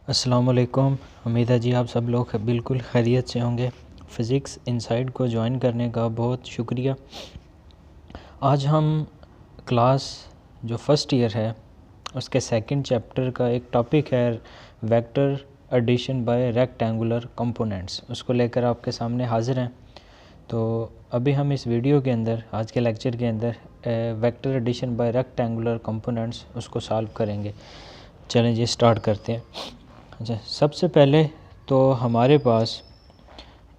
अस्सलामुअलैकुम। उम्मीद है जी आप सब लोग बिल्कुल खैरियत से होंगे। फ़िज़िक्स इनसाइड को ज्वाइन करने का बहुत शुक्रिया। आज हम क्लास जो फ़र्स्ट ईयर है उसके सेकंड चैप्टर का एक टॉपिक है vector addition by rectangular components, उसको लेकर आपके सामने हाज़िर हैं। तो अभी हम इस वीडियो के अंदर, आज के लेक्चर के अंदर vector addition by rectangular components उसको सॉल्व करेंगे। चलें जी स्टार्ट करते हैं। अच्छा, सबसे पहले तो हमारे पास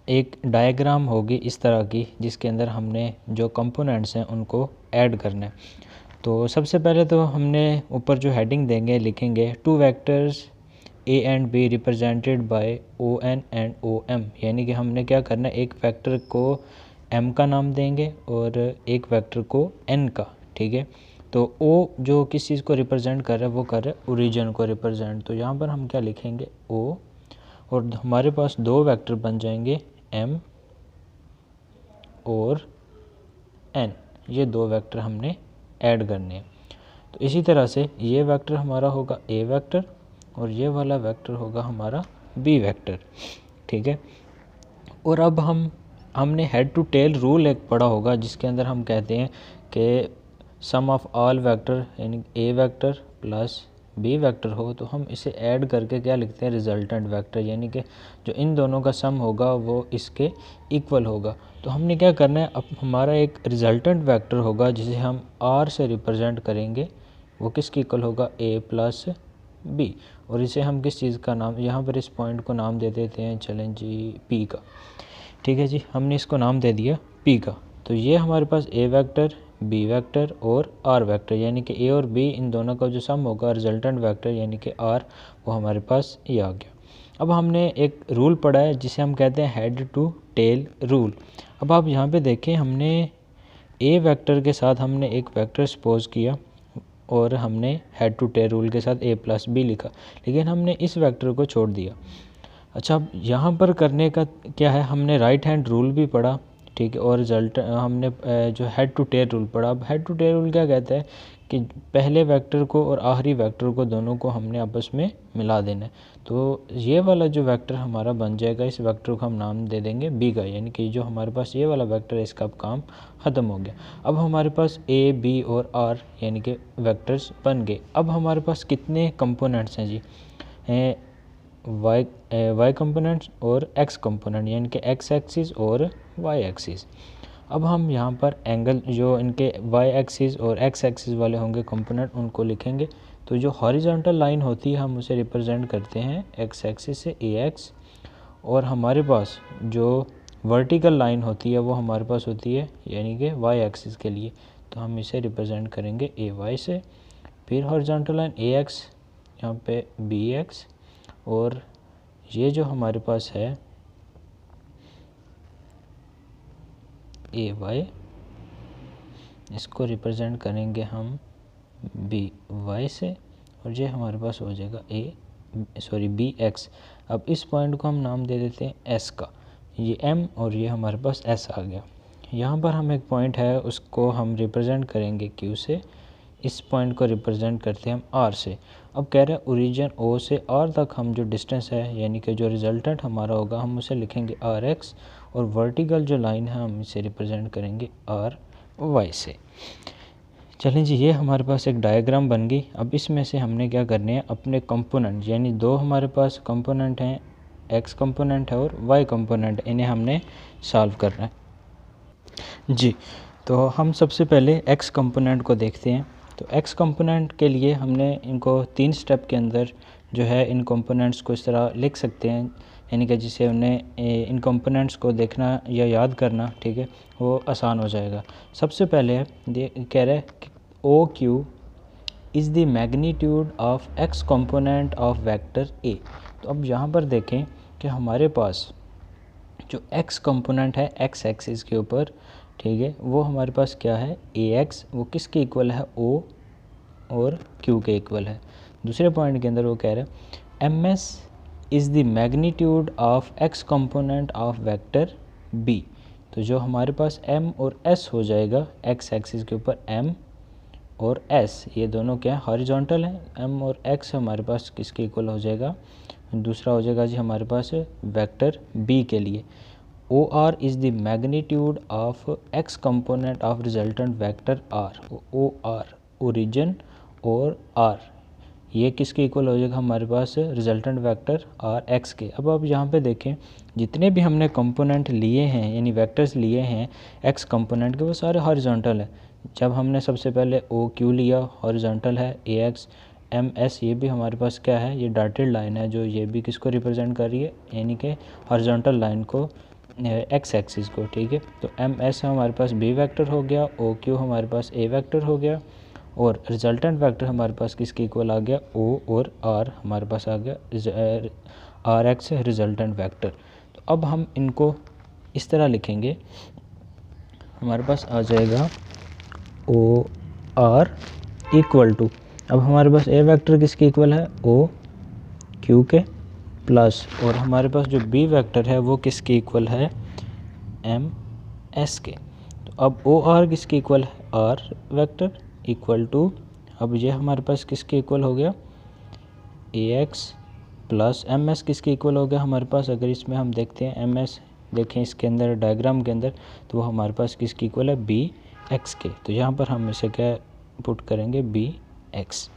एक डायग्राम होगी इस तरह की, जिसके अंदर हमने जो कंपोनेंट्स हैं उनको ऐड करना है। तो सबसे पहले तो हमने ऊपर जो हेडिंग देंगे लिखेंगे two vectors A and B represented by O N and O M, यानी कि हमने क्या करना है, एक वेक्टर को एम का नाम देंगे और एक वेक्टर को एन का। ठीक है, तो ओ जो किस चीज़ को रिप्रेजेंट कर रहा है, वो कर रहा है ओरिजिन को रिप्रेजेंट। तो यहाँ पर हम क्या लिखेंगे, ओ, और हमारे पास दो वेक्टर बन जाएंगे एम और एन। ये दो वेक्टर हमने ऐड करने हैं। तो इसी तरह से ये वेक्टर हमारा होगा ए वेक्टर और ये वाला वेक्टर होगा हमारा बी वेक्टर। ठीक है, और अब हमने हेड टू टेल रूल एक पढ़ा होगा, जिसके अंदर हम कहते हैं कि सम ऑफ ऑल वेक्टर यानी ए वेक्टर प्लस बी वेक्टर हो, तो हम इसे ऐड करके क्या लिखते हैं, रिजल्टेंट वेक्टर, यानी कि जो इन दोनों का सम होगा वो इसके इक्वल होगा। तो हमने क्या करना है, अब हमारा एक रिजल्टेंट वेक्टर होगा जिसे हम आर से रिप्रेजेंट करेंगे, वो किसके इक्वल होगा, ए प्लस बी। और इसे हम किस चीज़ का नाम, यहाँ पर इस पॉइंट को नाम दे देते हैं, चलें जी पी का। ठीक है जी, हमने इसको नाम दे दिया पी का। तो ये हमारे पास ए वेक्टर, बी वेक्टर और आर वेक्टर, यानी कि ए और बी इन दोनों का जो सम होगा रिजल्टेंट वेक्टर यानी कि आर, वो हमारे पास ये आ गया। अब हमने एक रूल पढ़ा है जिसे हम कहते हैं हेड टू टेल रूल। अब आप यहाँ पे देखें, हमने ए वेक्टर के साथ हमने एक वेक्टर सपोज किया और हमने हेड टू टेल रूल के साथ ए प्लस बी लिखा, लेकिन हमने इस वेक्टर को छोड़ दिया। अच्छा, अब यहाँ पर करने का क्या है, हमने राइट हैंड रूल भी पढ़ा, ठीक है, और रिजल्ट हमने जो हेड टू टेल रूल पढ़ा। अब हेड टू टेल रूल क्या कहता है कि पहले वेक्टर को और आखिरी वेक्टर को दोनों को हमने आपस में मिला देना है। तो ये वाला जो वेक्टर हमारा बन जाएगा, इस वेक्टर को हम नाम दे देंगे बी का, यानी कि जो हमारे पास ये वाला वेक्टर है इसका अब काम ख़त्म हो गया। अब हमारे पास ए बी और आर यानी कि वेक्टर्स बन गए। अब हमारे पास कितने कंपोनेंट्स हैं जी, वाई कंपोनेंट्स और एक्स कंपोनेंट, यानी कि एक्स एक्सिस और वाई एक्सिस। अब हम यहाँ पर एंगल जो इनके वाई एक्सिस और एक्स एक्सिस वाले होंगे कंपोनेंट, उनको लिखेंगे। तो जो हॉरिजॉन्टल लाइन होती है हम उसे रिप्रेजेंट करते हैं एक्स एक्सिस से ए एक्स, और हमारे पास जो वर्टिकल लाइन होती है वो हमारे पास होती है यानी कि वाई एक्सिस के लिए, तो हम इसे रिप्रेजेंट करेंगे ए वाई से। फिर हॉरिजॉन्टल लाइन ए एक्स, यहाँ पे बी एक्स, और ये जो हमारे पास है ए वाई, इसको रिप्रेजेंट करेंगे हम बी वाई से, और ये हमारे पास हो जाएगा बी एक्स। अब इस पॉइंट को हम नाम दे देते हैं एस का, ये एम और ये हमारे पास एस आ गया। यहाँ पर हम एक पॉइंट है उसको हम रिप्रेजेंट करेंगे क्यू से, इस पॉइंट को रिप्रेजेंट करते हैं हम आर से। अब कह रहे हैं ओरिजिन ओ से आर तक हम जो डिस्टेंस है यानी कि जो रिजल्टेंट हमारा होगा हम उसे लिखेंगे आर एक्स, और वर्टिकल जो लाइन है हम इसे रिप्रेजेंट करेंगे आर वाई से। चलें जी, ये हमारे पास एक डायग्राम बन गई। अब इसमें से हमने क्या करने हैं, अपने कंपोनेंट, यानी दो हमारे पास कंपोनेंट हैं, एक्स कंपोनेंट है और वाई कंपोनेंट, इन्हें हमने सॉल्व करना है जी। तो हम सबसे पहले एक्स कंपोनेंट को देखते हैं। तो एक्स कंपोनेंट के लिए हमने इनको 3 स्टेप के अंदर जो है इन कंपोनेंट्स को इस तरह लिख सकते हैं, यानी कि जिससे हमने इन कंपोनेंट्स को देखना या याद करना, ठीक है, वो आसान हो जाएगा। सबसे पहले कह रहे हैं कि O Q is the magnitude of x component of vector A. तो अब यहाँ पर देखें कि हमारे पास जो एक्स कंपोनेंट है एक्स एक्सिस के ऊपर, ठीक है, वो हमारे पास क्या है, ए एक्स, वो किसके इक्वल है, ओ और क्यू के इक्वल है। दूसरे पॉइंट के अंदर वो कह रहे हैं M S is the magnitude of x component of vector B. तो जो हमारे पास एम और एस हो जाएगा, एक्स एक्सिस के ऊपर एम और एस, ये दोनों क्या है, हॉरिजॉन्टल हैं। एम और एक्स हमारे पास किसके इक्वल हो जाएगा, दूसरा हो जाएगा जी हमारे पास वेक्टर बी के लिए। O R is the magnitude of x component of resultant vector R. O R origin और आर ये किसके इक्वल हो जाएगा हमारे पास, रिजल्टेंट वेक्टर आर एक्स के। अब आप यहाँ पे देखें जितने भी हमने कंपोनेंट लिए हैं यानी वेक्टर्स लिए हैं एक्स कंपोनेंट के, वो सारे हॉरिजॉन्टल हैं। जब हमने सबसे पहले ओ क्यू लिया हॉरिजॉन्टल है, ए एक्स एम एस ये भी हमारे पास क्या है, ये डॉटेड लाइन है जो ये भी किसको रिप्रेजेंट कर रही है, यानी कि हॉरिजॉन्टल लाइन को, एक्स एक्सिस को, ठीक है। तो एम एस हमारे पास बी वेक्टर हो गया, ओ क्यू हमारे पास ए वेक्टर हो गया, और रिजल्टेंट वेक्टर हमारे पास किसके इक्वल आ गया, ओ और आर हमारे पास आ गया, आर एक्स रिजल्टेंट वेक्टर। तो अब हम इनको इस तरह लिखेंगे, हमारे पास आ जाएगा ओ आर इक्वल टू, अब हमारे पास ए वेक्टर किसके इक्वल है, ओ क्यू के प्लस, और हमारे पास जो बी वेक्टर है वो किसके इक्वल है, एम एस के। तो अब ओ आर किसके इक्वल है, आर वेक्टर इक्वल टू, अब ये हमारे पास किसके इक्वल हो गया, ए एक्स प्लस एम एस किसके इक्वल हो गया हमारे पास, अगर इसमें हम देखते हैं एम एस देखें इसके अंदर डायग्राम के अंदर, तो वो हमारे पास किसके इक्वल है, बी एक्स के। तो यहाँ पर हम इसे क्या पुट करेंगे, बी एक्स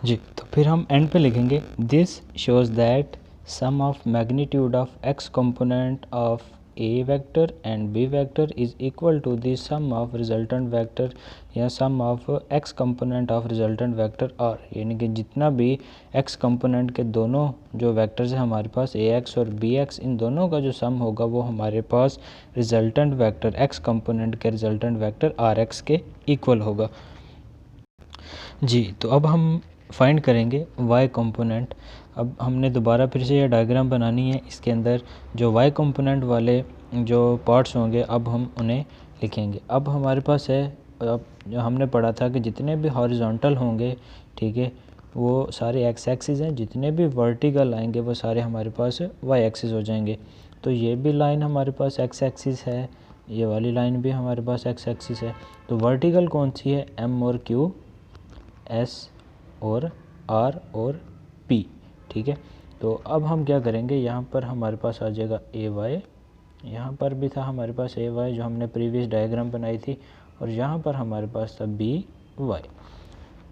जी। तो फिर हम एंड पे लिखेंगे, this shows that sum of magnitude of x component of a vector and b vector is equal to the sum of resultant vector या sum of x component of resultant vector are, यानी कि जितना भी x component के दोनों जो vectors हैं हमारे पास ए एक्स और बी एक्स, इन दोनों का जो सम होगा वो हमारे पास रिजल्टेंट वेक्टर एक्स कंपोनेंट के रिजल्टेंट वेक्टर आर एक्स के इक्वल होगा जी। तो अब हम फाइंड करेंगे y कंपोनेंट। अब हमने दोबारा फिर से यह डायग्राम बनानी है, इसके अंदर जो y कंपोनेंट वाले जो पार्ट्स होंगे अब हम उन्हें लिखेंगे। अब हमारे पास है, अब जो हमने पढ़ा था कि जितने भी हॉरिजॉन्टल होंगे, ठीक है, वो सारे एक्स एक्सिस हैं, जितने भी वर्टिकल आएंगे वो सारे हमारे पास y एक्सिस हो जाएंगे। तो ये भी लाइन हमारे पास एक्स एक्सिस है, ये वाली लाइन भी हमारे पास एक्स एक्सिस है। तो वर्टिकल कौन सी है, m और q, s और R और P, ठीक है। तो अब हम क्या करेंगे, यहाँ पर हमारे पास आ जाएगा ए वाई, यहाँ पर भी था हमारे पास ए वाई जो हमने प्रीवियस डायग्राम बनाई थी, और यहाँ पर हमारे पास था बी वाई।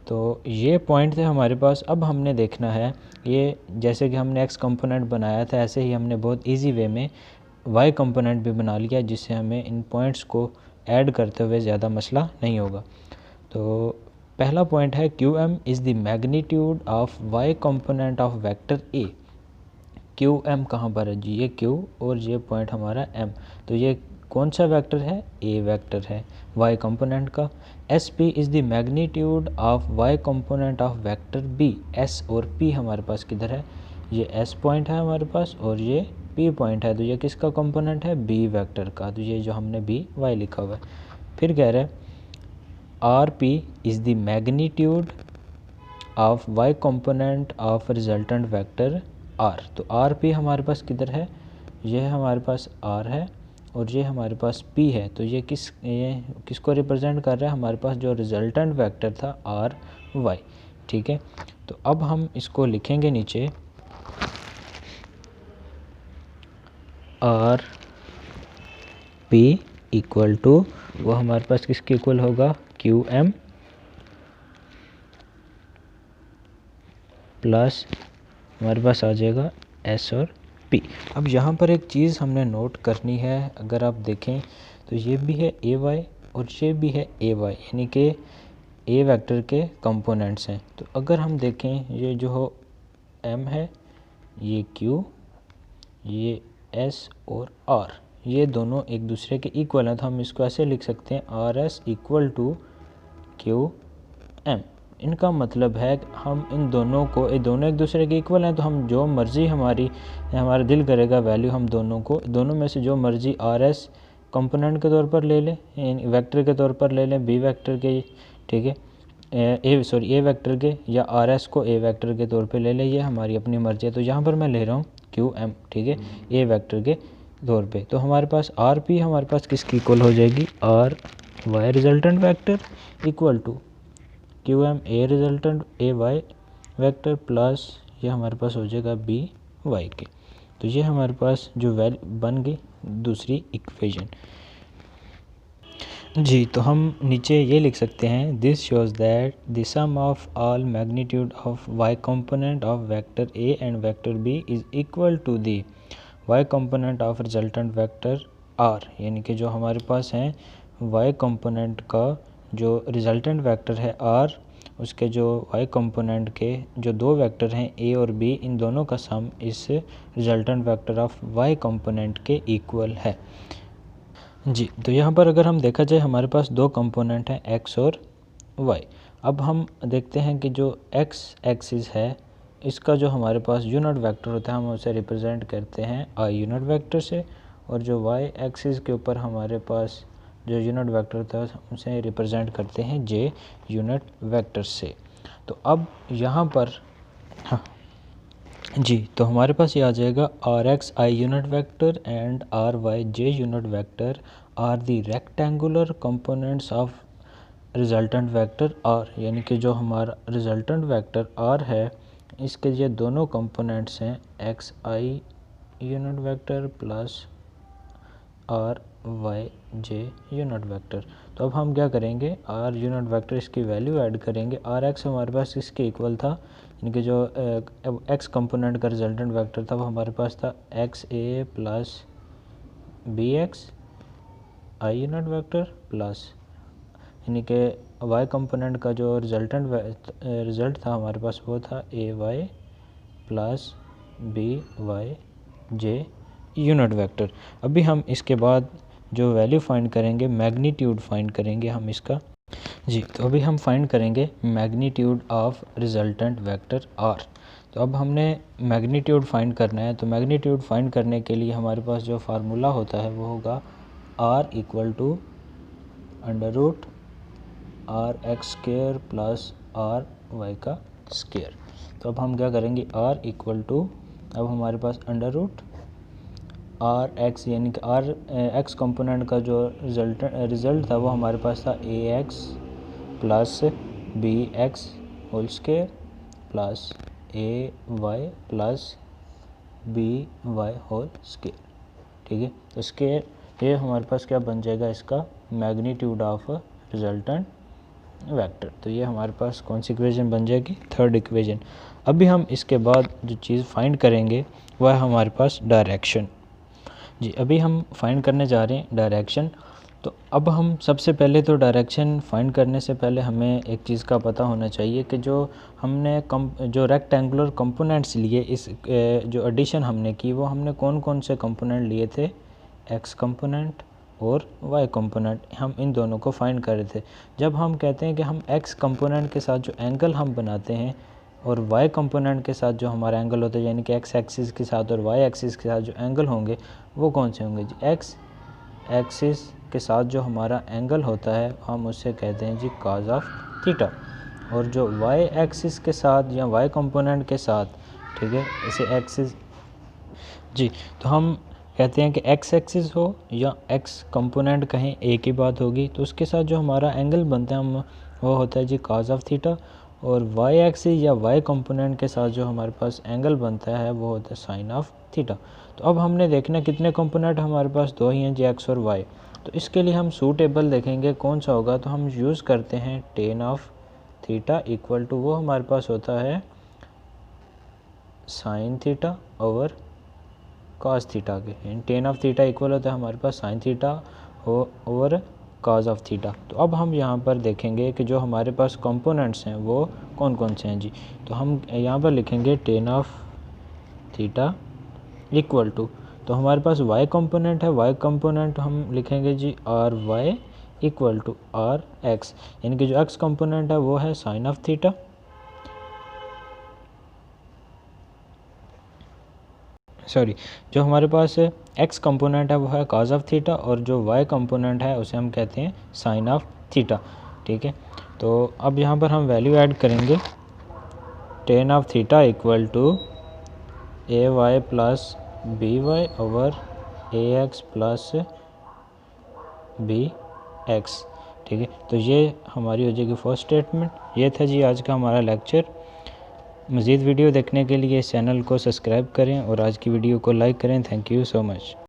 तो ये पॉइंट थे हमारे पास। अब हमने देखना है, ये जैसे कि हमने एक्स कंपोनेंट बनाया था ऐसे ही हमने बहुत इजी वे में वाई कंपोनेंट भी बना लिया, जिससे हमें इन पॉइंट्स को ऐड करते हुए ज़्यादा मसला नहीं होगा। तो पहला पॉइंट है Q M is the magnitude of Y component of vector A. Q M कहाँ पर है जी, ये क्यू और ये पॉइंट हमारा एम, तो ये कौन सा वेक्टर है, ए वेक्टर है वाई कंपोनेंट का। S P is the magnitude of Y component of vector B. S और पी हमारे पास किधर है, ये एस पॉइंट है हमारे पास और ये पी पॉइंट है, तो ये किसका कंपोनेंट है, बी वेक्टर का। तो ये जो हमने बी वाई लिखा हुआ है। फिर कह रहे हैं R P is the magnitude of Y component of resultant vector R. तो आर पी हमारे पास किधर है, ये हमारे पास आर है और ये हमारे पास पी है। तो ये किसको रिप्रेजेंट कर रहा है, हमारे पास जो रिजल्टेंट वेक्टर था आर वाई, ठीक है। तो अब हम इसको लिखेंगे नीचे, आर पी इक्वल टू, वो हमारे पास किसके इक्वल होगा, क्यू एम प्लस हमारे पास आ जाएगा एस और पी। अब यहाँ पर एक चीज़ हमने नोट करनी है, अगर आप देखें तो ये भी है ए वाई और ये भी है ए वाई, यानी कि ए वेक्टर के कंपोनेंट्स हैं। तो अगर हम देखें ये जो हो एम है, ये क्यू, ये एस और आर, ये दोनों एक दूसरे के इक्वल हैं। तो हम इसको ऐसे लिख सकते हैं, R S equal to Q M. इनका मतलब है कि हम इन दोनों को, ये दोनों एक दूसरे के इक्वल हैं, तो हम जो मर्ज़ी हमारा दिल करेगा वैल्यू हम दोनों में से जो मर्ज़ी आर एस कंपोनेंट के तौर पर ले लें, वेक्टर के तौर पर ले लें, बी वेक्टर के, ठीक है, ए वेक्टर के, या आर एस को ए वेक्टर के तौर पे ले लें, ये हमारी अपनी मर्ज़ी है। तो यहाँ पर मैं ले रहा हूँ क्यू एम, ठीक है, ए वेक्टर के तौर पे। तो हमारे पास आर पी हमारे पास किसकी इक्वल हो जाएगी, R Y resultant vector equal to Q M A resultant A Y vector plus ये हमारे पास हो जाएगा बी वाई के। तो ये हमारे पास जो वैल्यू बन गई दूसरी इक्वेशन। जी, तो हम नीचे ये लिख सकते हैं, this shows that the sum of all magnitude of Y component of vector A and vector B is equal to the Y component of resultant vector are. यानी कि जो हमारे पास हैं वाई कंपोनेंट का जो रिजल्टेंट वेक्टर है are, उसके जो वाई कंपोनेंट के जो दो वेक्टर हैं ए और बी, इन दोनों का सम इस resultant vector of Y component के इक्वल है। जी, तो यहाँ पर अगर हम देखा जाए हमारे पास दो कंपोनेंट हैं एक्स और वाई। अब हम देखते हैं कि जो एक्स एक्सिस है इसका जो हमारे पास यूनिट वेक्टर होता है हम उसे रिप्रेजेंट करते हैं आई यूनिट वेक्टर से, और जो वाई एक्सिस के ऊपर हमारे पास जो यूनिट वेक्टर होता है उसे रिप्रेजेंट करते हैं जे यूनिट वेक्टर से। तो अब यहाँ पर हाँ जी, तो हमारे पास ये आ जाएगा R X I unit vector and R Y J unit vector R the rectangular components of resultant vector are. यानी कि जो हमारा रिजल्टेंट वेक्टर आर है इसके ये दोनों कंपोनेंट्स हैं X I unit vector plus R Y J unit vector. तो अब हम क्या करेंगे, आर यूनिट वेक्टर इसकी वैल्यू ऐड करेंगे। आर एक्स हमारे पास इसके इक्वल था, यानी कि जो एक्स कंपोनेंट का रिजल्टेंट वेक्टर था वो हमारे पास था X A plus B X I unit vector plus, यानी कि वाई कंपोनेंट का जो रिजल्ट था हमारे पास वो था A Y plus B Y J unit vector. अभी हम इसके बाद जो वैल्यू फाइंड करेंगे मैग्नीट्यूड फाइंड करेंगे हम इसका। जी, तो अभी हम फाइंड करेंगे magnitude of resultant vector R. तो अब हमने मैग्नीट्यूड फाइंड करना है, तो मैग्नीट्यूड फाइंड करने के लिए हमारे पास जो फार्मूला होता है वो होगा R equal to under root R X square plus R Y का स्क्वेयर। तो अब हम क्या करेंगे, आर इक्वल टू अब हमारे पास अंडर रूट आर एक्स, यानी कि आर एक्स कंपोनेंट का जो रिजल्ट था वो हमारे पास था a x plus B x whole square plus a Y plus B y whole square. ठीक है, तो स्क्वेयर ये हमारे पास क्या बन जाएगा, इसका मैग्नीट्यूड ऑफ रिजल्टेंट वेक्टर। तो ये हमारे पास कौन सी इक्वेशन बन जाएगी, थर्ड इक्वेशन। अभी हम इसके बाद जो चीज़ फाइंड करेंगे वह है हमारे पास डायरेक्शन। जी, अभी हम फाइंड करने जा रहे हैं डायरेक्शन। तो अब हम सबसे पहले तो डायरेक्शन फाइंड करने से पहले हमें एक चीज़ का पता होना चाहिए कि जो हमने जो रेक्टेंगुलर कंपोनेंट्स लिए, इस जो एडिशन हमने की वो हमने कौन कौन से कंपोनेंट लिए थे, एक्स कंपोनेंट और वाई कंपोनेंट, हम इन दोनों को फाइंड कर रहे थे। जब हम कहते हैं कि हम एक्स कंपोनेंट के साथ जो एंगल हम बनाते हैं और वाई कंपोनेंट के साथ जो हमारा एंगल होता है, यानी कि एक्स एक्सिस के साथ और वाई एक्सिस के साथ जो एंगल होंगे वो कौन से होंगे जी, एक्स एक्सिस के साथ जो हमारा एंगल होता है हम उससे कहते हैं जी कॉज ऑफ थीटा, और जो वाई एक्सिस के साथ या वाई कंपोनेंट के साथ, ठीक है, इसे एक्सिस जी, तो हम कहते हैं कि एक्स एक्सिस हो या एक्स कंपोनेंट कहें एक ही बात होगी, तो उसके साथ जो हमारा एंगल बनता है हम वो होता है जी कॉज ऑफ थीटा, और वाई एक्सिस या वाई कंपोनेंट के साथ जो हमारे पास एंगल बनता है वो होता है साइन ऑफ थीटा। तो अब हमने देखना कितने कंपोनेंट हमारे पास, दो ही हैं जी, एक्स और वाई। तो इसके लिए हम सूटेबल देखेंगे कौन सा होगा, तो हम यूज़ करते हैं tan of theta equal to वो हमारे पास होता है sine theta over cos theta के। टेन ऑफ थीटा इक्वल होता है हमारे पास sine theta over cos of theta. तो अब हम यहाँ पर देखेंगे कि जो हमारे पास कंपोनेंट्स हैं वो कौन कौन से हैं जी। तो हम यहाँ पर लिखेंगे ten of theta equal to, तो हमारे पास y कंपोनेंट है, y कंपोनेंट हम लिखेंगे जी R Y equal to R X, यानी कि जो x कंपोनेंट है वो है साइन ऑफ थीटा जो हमारे पास x कंपोनेंट है वो है कॉज ऑफ थीटा, और जो y कंपोनेंट है उसे हम कहते हैं साइन ऑफ थीटा। ठीक है, तो अब यहाँ पर हम वैल्यू ऐड करेंगे, tan of theta equal to A Y plus B Y over A x plus B X, ठीक है। तो ये हमारी हो जाएगी फर्स्ट स्टेटमेंट। ये था जी आज का हमारा लेक्चर। मज़ीद वीडियो देखने के लिए इस चैनल को सब्सक्राइब करें और आज की वीडियो को लाइक करें। Thank you so much.